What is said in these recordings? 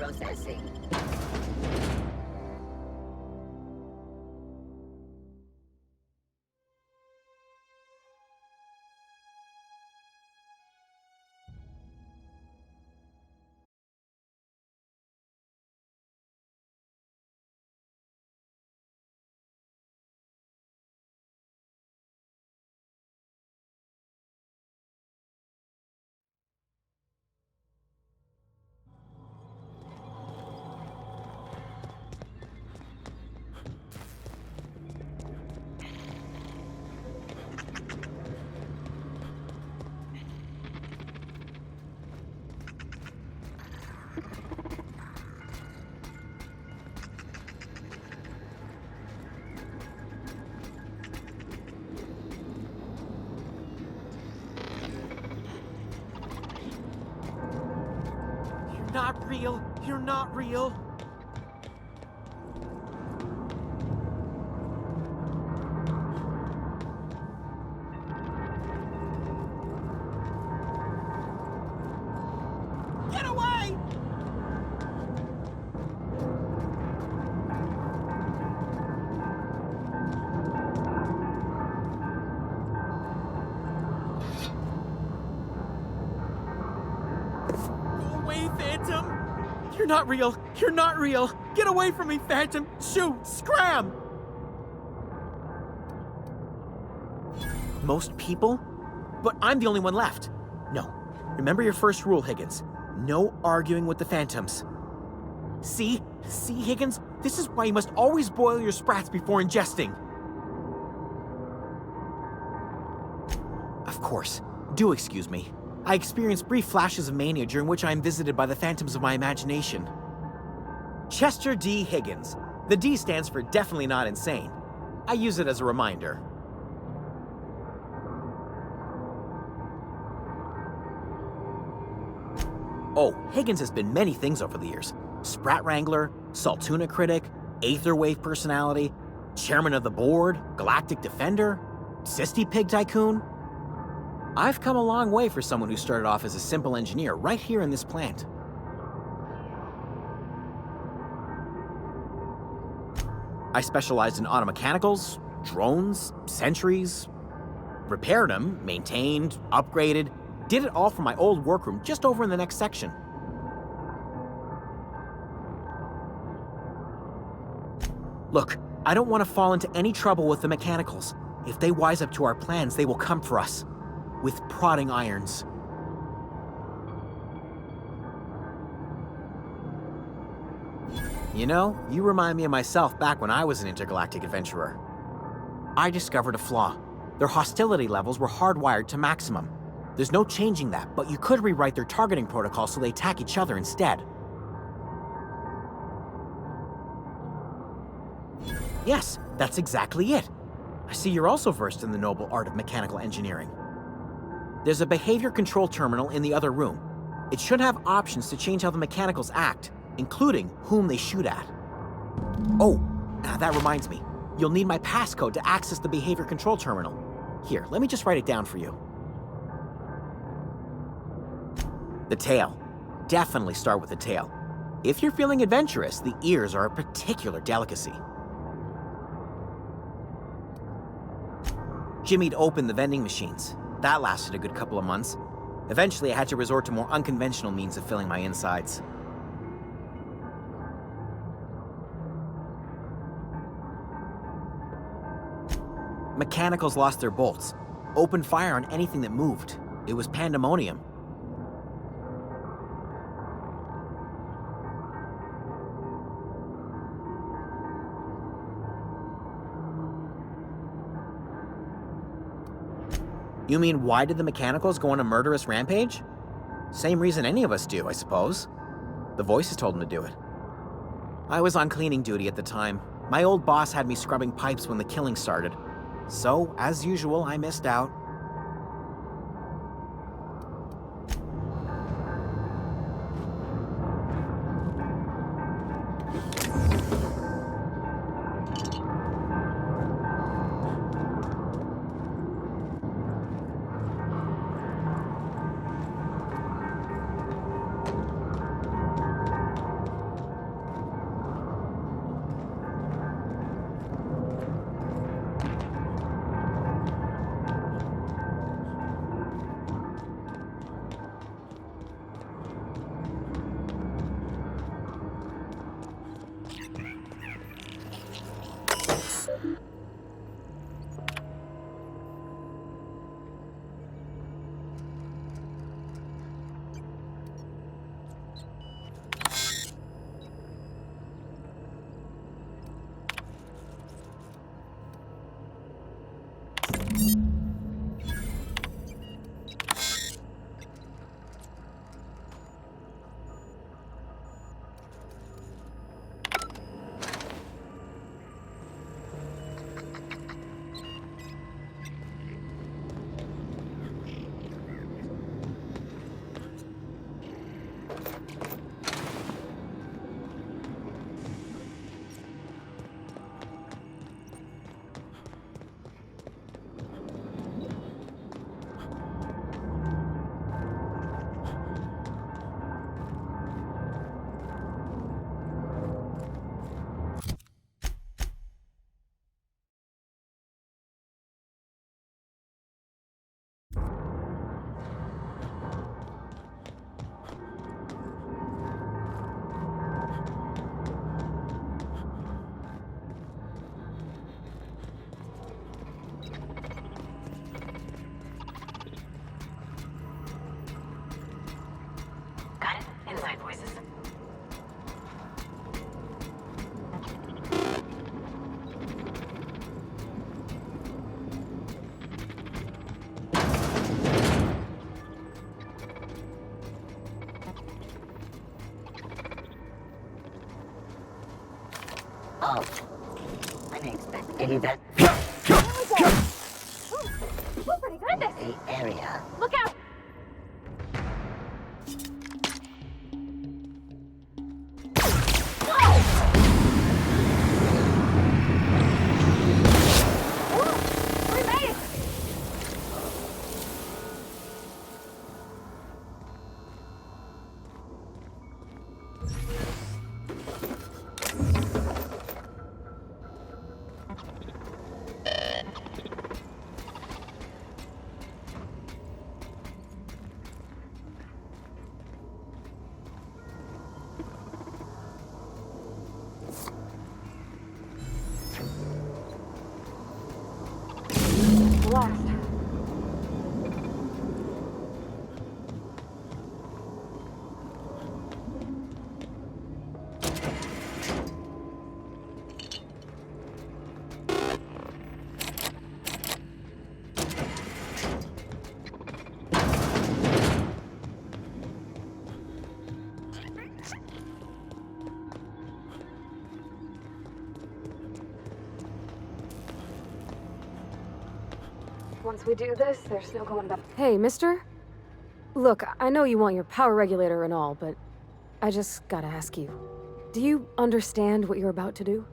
processing. Not real. You're not real. Get away! Go away, Phantom! You're not real! You're not real! Get away from me, Phantom! Shoot! Scram! Most people? But I'm the only one left. No. Remember your first rule, Higgins. No arguing with the Phantoms. See? See, Higgins? This is why you must always boil your sprats before ingesting. Of course. Do excuse me. I experience brief flashes of mania during which I am visited by the phantoms of my imagination. Chester D. Higgins. The D stands for definitely not insane. I use it as a reminder. Oh, Higgins has been many things over the years. Sprat Wrangler, Saltuna Critic, Aetherwave Personality, Chairman of the Board, Galactic Defender, Sisty Pig Tycoon. I've come a long way for someone who started off as a simple engineer right here in this plant. I specialized in automechanicals, drones, sentries, repaired them, maintained, upgraded, did it all from my old workroom just over in the next section. Look, I don't want to fall into any trouble with the mechanicals. If they wise up to our plans, they will come for us. With prodding irons. You know, you remind me of myself back when I was an intergalactic adventurer. I discovered a flaw. Their hostility levels were hardwired to maximum. There's no changing that, but you could rewrite their targeting protocol so they attack each other instead. Yes, that's exactly it. I see you're also versed in the noble art of mechanical engineering. There's a behavior control terminal in the other room. It should have options to change how the mechanicals act, including whom they shoot at. Oh, that reminds me. You'll need my passcode to access the behavior control terminal. Here, let me just write it down for you. The tail. Definitely start with the tail. If you're feeling adventurous, the ears are a particular delicacy. Jimmy'd opened the vending machines. That lasted a good couple of months. Eventually, I had to resort to more unconventional means of filling my insides. Mechanicals lost their bolts. Opened fire on anything that moved. It was pandemonium. You mean, why did the mechanicals go on a murderous rampage? Same reason any of us do, I suppose. The voices told them to do it. I was on cleaning duty at the time. My old boss had me scrubbing pipes when the killing started. So, as usual, I missed out. Got it? Inside voices. Oh. I didn't expect any that. There we go! Ooh, we're pretty good at this! The area. Look out! Ooh, we made it! Lost. Once we do this, there's no going back. Hey, mister? Look, I know you want your power regulator and all, but I just gotta ask you. Do you understand what you're about to do?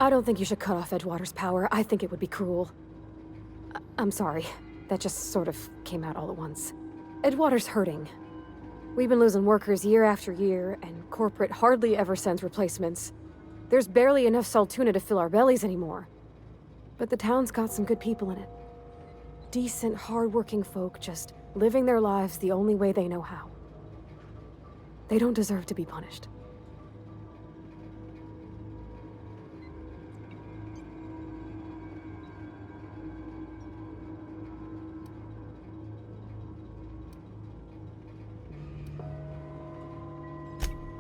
I don't think you should cut off Edgewater's power. I think it would be cruel. I'm sorry. That just sort of came out all at once. Edgewater's hurting. We've been losing workers year after year, and corporate hardly ever sends replacements. There's barely enough Saltuna to fill our bellies anymore. But the town's got some good people in it. Decent, hard-working folk just living their lives the only way they know how. They don't deserve to be punished.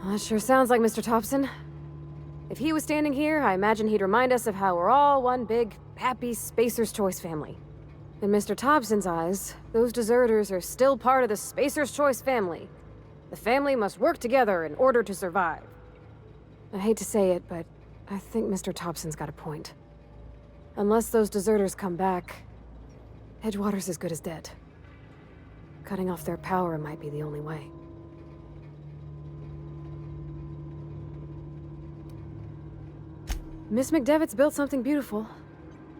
That sure sounds like Mr. Thompson. If he was standing here, I imagine he'd remind us of how we're all one big, happy Spacer's Choice family. In Mr. Thompson's eyes, those deserters are still part of the Spacer's Choice family. The family must work together in order to survive. I hate to say it, but I think Mr. Thompson's got a point. Unless those deserters come back, Edgewater's as good as dead. Cutting off their power might be the only way. Miss McDevitt's built something beautiful.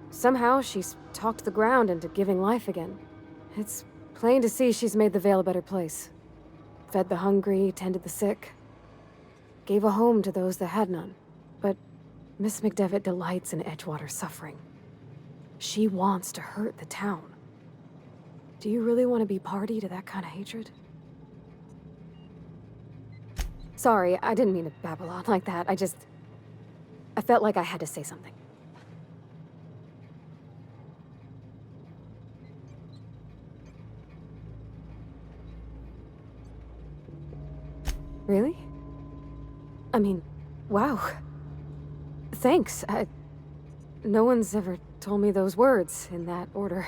Somehow, she's talked the ground into giving life again. It's plain to see she's made the Vale a better place. Fed the hungry, tended the sick. Gave a home to those that had none. But Miss McDevitt delights in Edgewater's suffering. She wants to hurt the town. Do you really want to be party to that kind of hatred? Sorry, I didn't mean to babble on like that. I felt like I had to say something. Really? I mean, wow. Thanks. No one's ever told me those words in that order.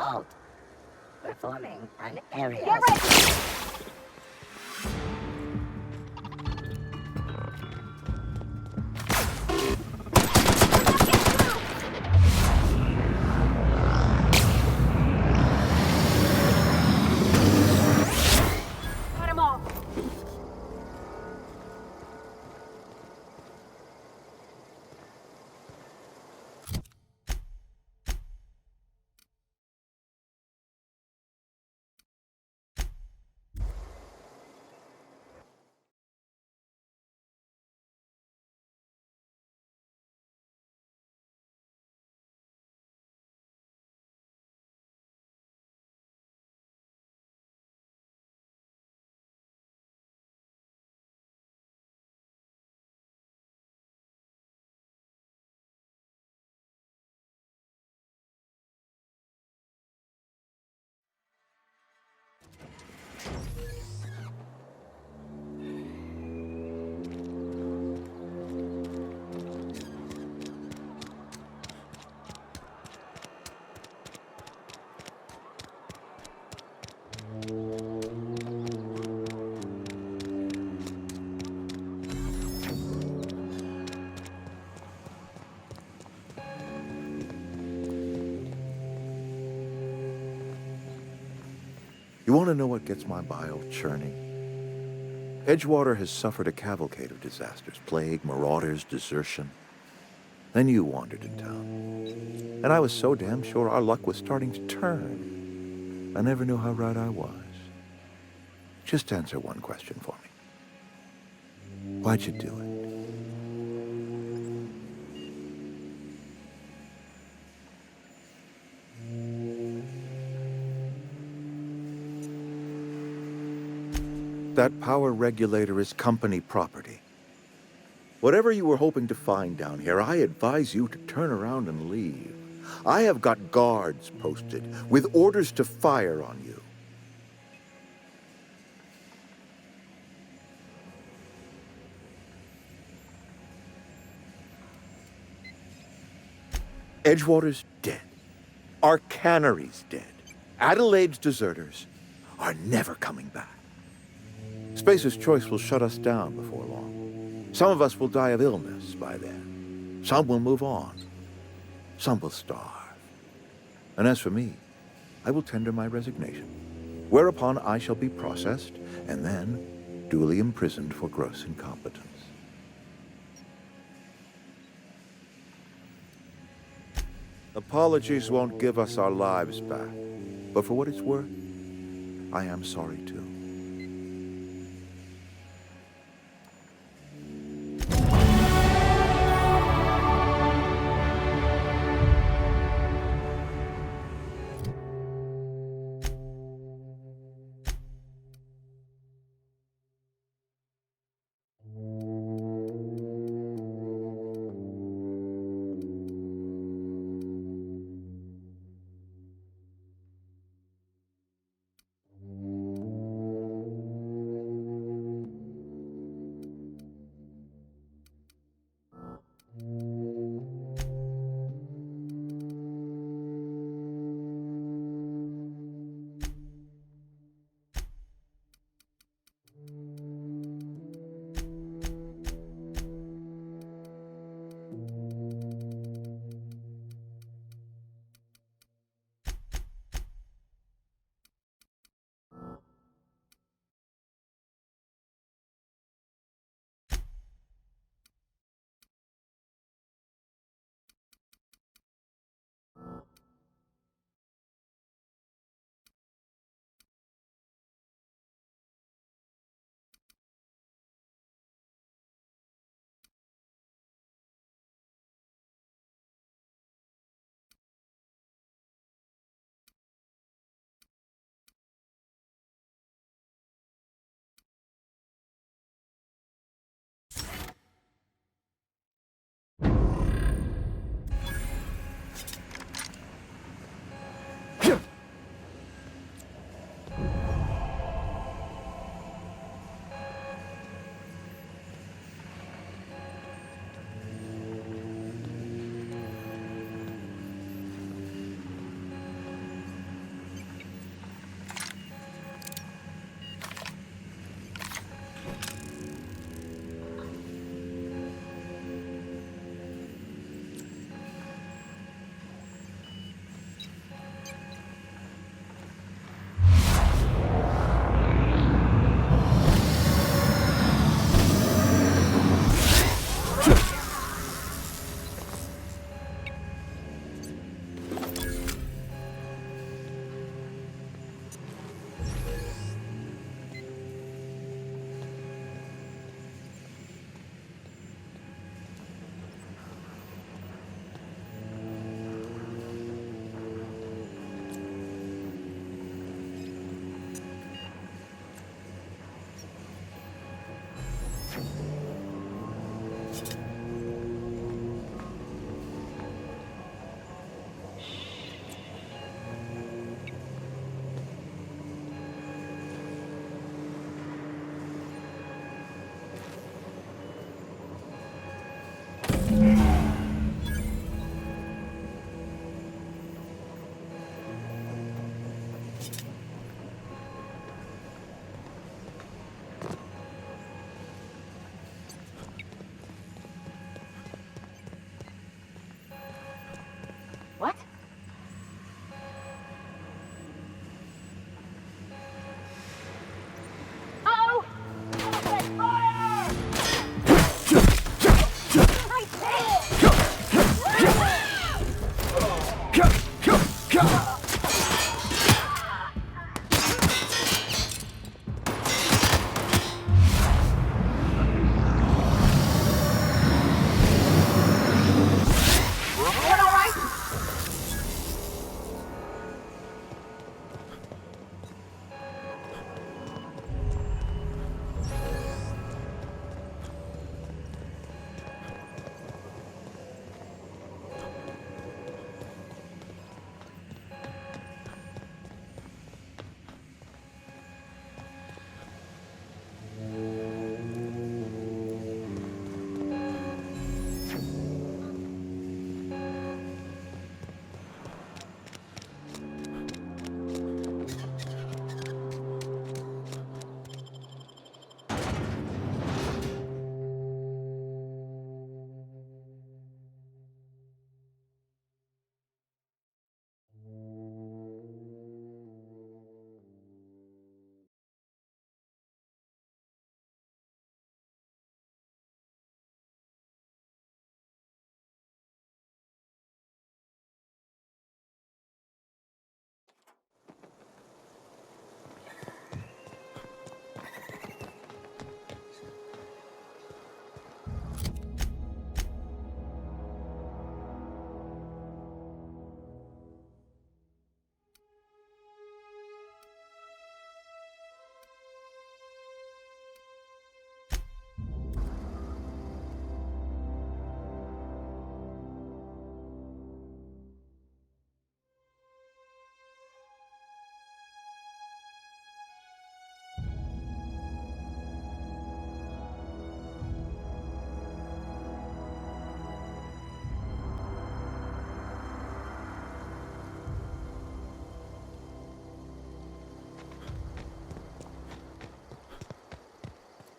Halt. Performing an area. Get ready! Cut him off! You want to know what gets my bile churning? Edgewater has suffered a cavalcade of disasters: plague, marauders, desertion. Then you wandered in town. And I was so damn sure our luck was starting to turn. I never knew how right I was. Just answer one question for me. Why'd you do it? That power regulator is company property. Whatever you were hoping to find down here, I advise you to turn around and leave. I have got guards posted with orders to fire on you. Edgewater's dead. Our cannery's dead. Adelaide's deserters are never coming back. Spacer's Choice will shut us down before long. Some of us will die of illness by then. Some will move on. Some will starve. And as for me, I will tender my resignation, whereupon I shall be processed and then duly imprisoned for gross incompetence. Apologies won't give us our lives back, but for what it's worth, I am sorry too.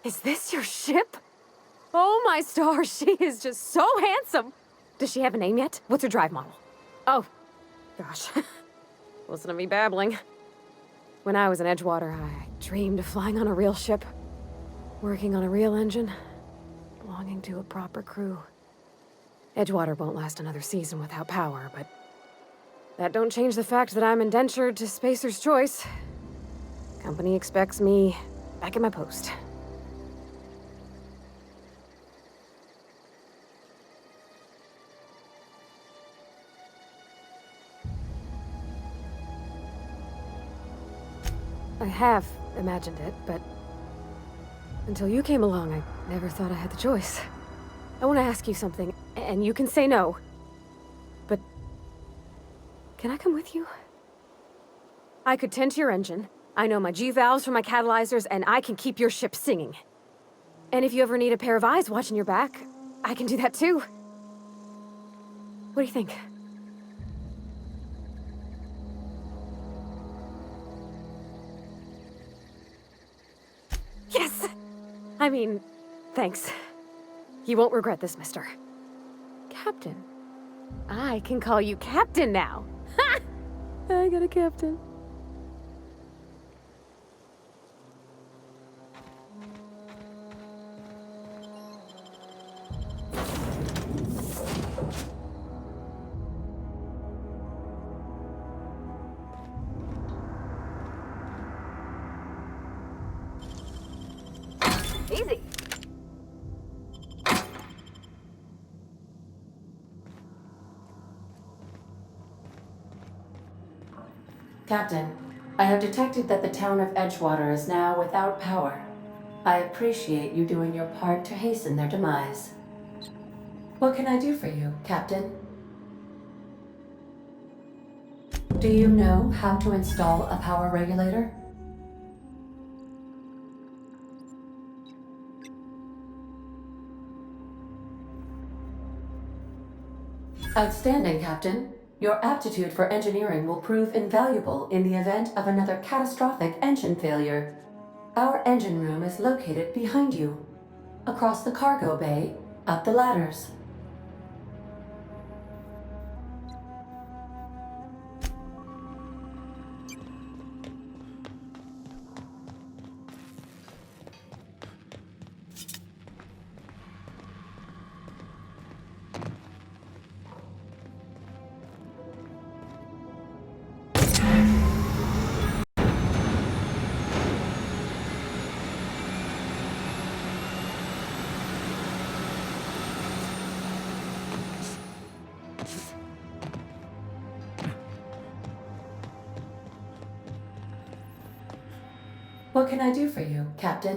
Is this your ship? Oh my stars, she is just so handsome! Does she have a name yet? What's her drive model? Oh, gosh. Listen to me babbling. When I was in Edgewater, I dreamed of flying on a real ship, working on a real engine, belonging to a proper crew. Edgewater won't last another season without power, but that don't change the fact that I'm indentured to Spacer's Choice. Company expects me back at my post. I have imagined it, but until you came along, I never thought I had the choice. I want to ask you something, and you can say no. But can I come with you? I could tend to your engine. I know my G-valves from my catalyzers, and I can keep your ship singing. And if you ever need a pair of eyes watching your back, I can do that too. What do you think? Yes! I mean, thanks. You won't regret this, mister. Captain. I can call you Captain now. Ha! I got a captain. Easy. Captain, I have detected that the town of Edgewater is now without power. I appreciate you doing your part to hasten their demise. What can I do for you, Captain? Do you know how to install a power regulator? Outstanding, Captain. Your aptitude for engineering will prove invaluable in the event of another catastrophic engine failure. Our engine room is located behind you, across the cargo bay, up the ladders. What can I do for you, Captain?